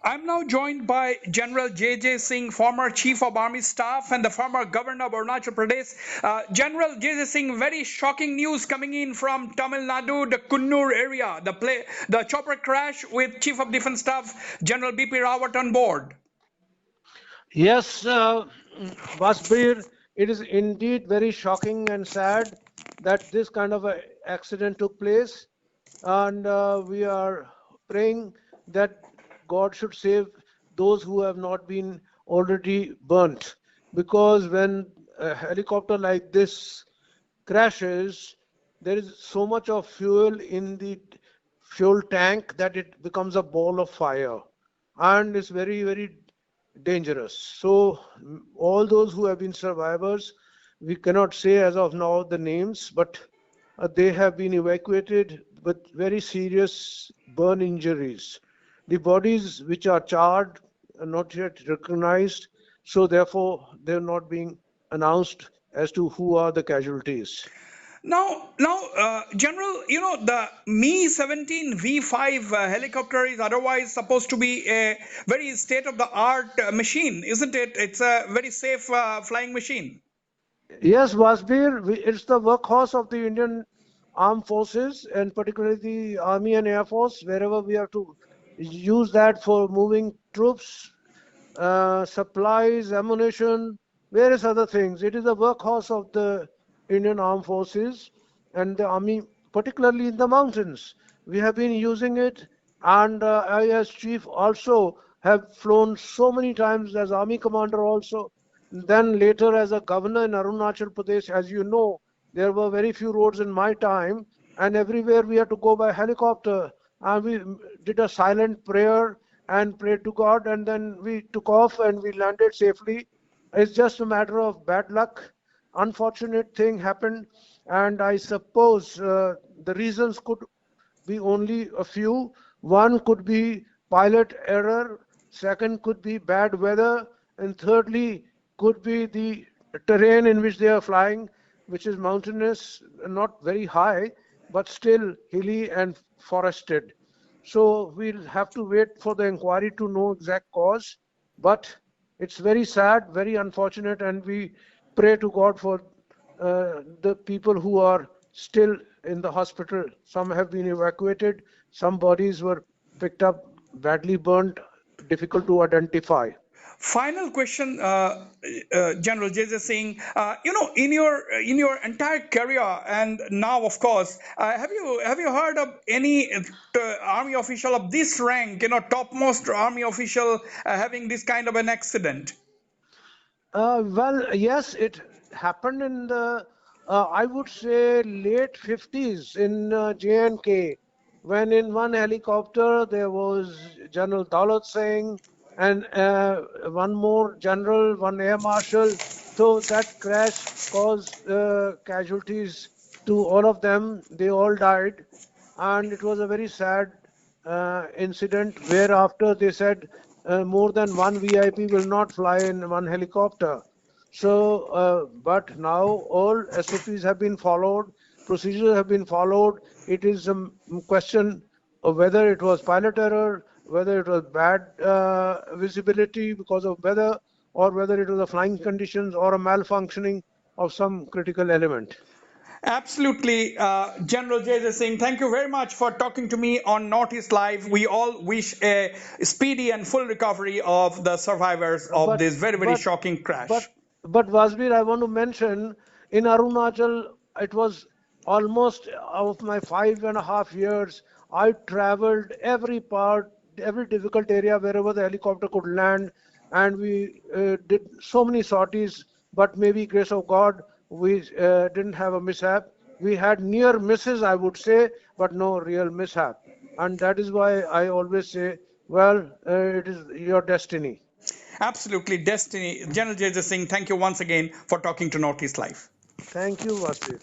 I'm now joined by General J.J. Singh, former Chief of Army Staff and the former Governor of Arunachal Pradesh. General J.J. Singh, very shocking news coming in from Tamil Nadu, the Kunnur area, the chopper crash with Chief of Defence Staff General Bipin Rawat on board. Yes, Basbir, it is indeed very shocking and sad that this kind of a accident took place, and we are praying that God should save those who have not been already burnt. Because when a helicopter like this crashes, there is so much of fuel in the fuel tank that it becomes a ball of fire, and it's very, very dangerous. So all those who have been survivors, we cannot say as of now the names, but they have been evacuated with very serious burn injuries. The bodies which are charred are not yet recognized, so therefore they're not being announced as to who are the casualties. Now, General, the Me-17 V5 helicopter is otherwise supposed to be a very state-of-the-art machine, isn't it? It's a very safe flying machine. Yes, Wasbir, it's the workhorse of the Indian armed forces, and particularly the Army and Air Force, wherever we have to use that for moving troops, supplies, ammunition, various other things. It is the workhorse of the Indian armed forces and the Army, particularly in the mountains. We have been using it, and I, as chief, also have flown so many times as Army commander also. Then later as a governor in Arunachal Pradesh, as you know, there were very few roads in my time, and everywhere we had to go by helicopter. And we did a silent prayer and prayed to God, and then we took off and we landed safely. It's just a matter of bad luck. Unfortunate thing happened, and I suppose the reasons could be only a few. One could be pilot error, second could be bad weather, and thirdly could be the terrain in which they are flying, which is mountainous, not very high, but still hilly and forested. So we'll have to wait for the inquiry to know exact cause. But it's very sad, very unfortunate, and we pray to God for the people who are still in the hospital. Some have been evacuated, some bodies were picked up, badly burnt, difficult to identify. Final question, General J.J. Singh. In your entire career, and now, of course, have you heard of any army official of this rank, topmost army official having this kind of an accident? Well, yes, it happened in the, I would say, late 50s in J&K, when in one helicopter there was General Daulat Singh and one more general, one air marshal. So that crash caused casualties to all of them. They all died, and it was a very sad incident. Whereafter they said more than one VIP will not fly in one helicopter. So, but now all SOPs have been followed, procedures have been followed. It is a question of whether it was pilot error, whether it was bad visibility because of weather, or whether it was the flying conditions or a malfunctioning of some critical element. Absolutely, General J.J. Singh. Thank you very much for talking to me on Northeast Live. We all wish a speedy and full recovery of the survivors of But this very, very but shocking but crash. but Vasbir, I want to mention in Arunachal, it was almost of my 5.5 years. I traveled every part, every difficult area wherever the helicopter could land, and we did so many sorties. But maybe grace of God, we didn't have a mishap. We had near misses, I would say, but no real mishap. And that is why I always say, well, it is your destiny. Absolutely, destiny. General J.J. Singh, thank you once again for talking to Northeast Live. Thank you, Vasir.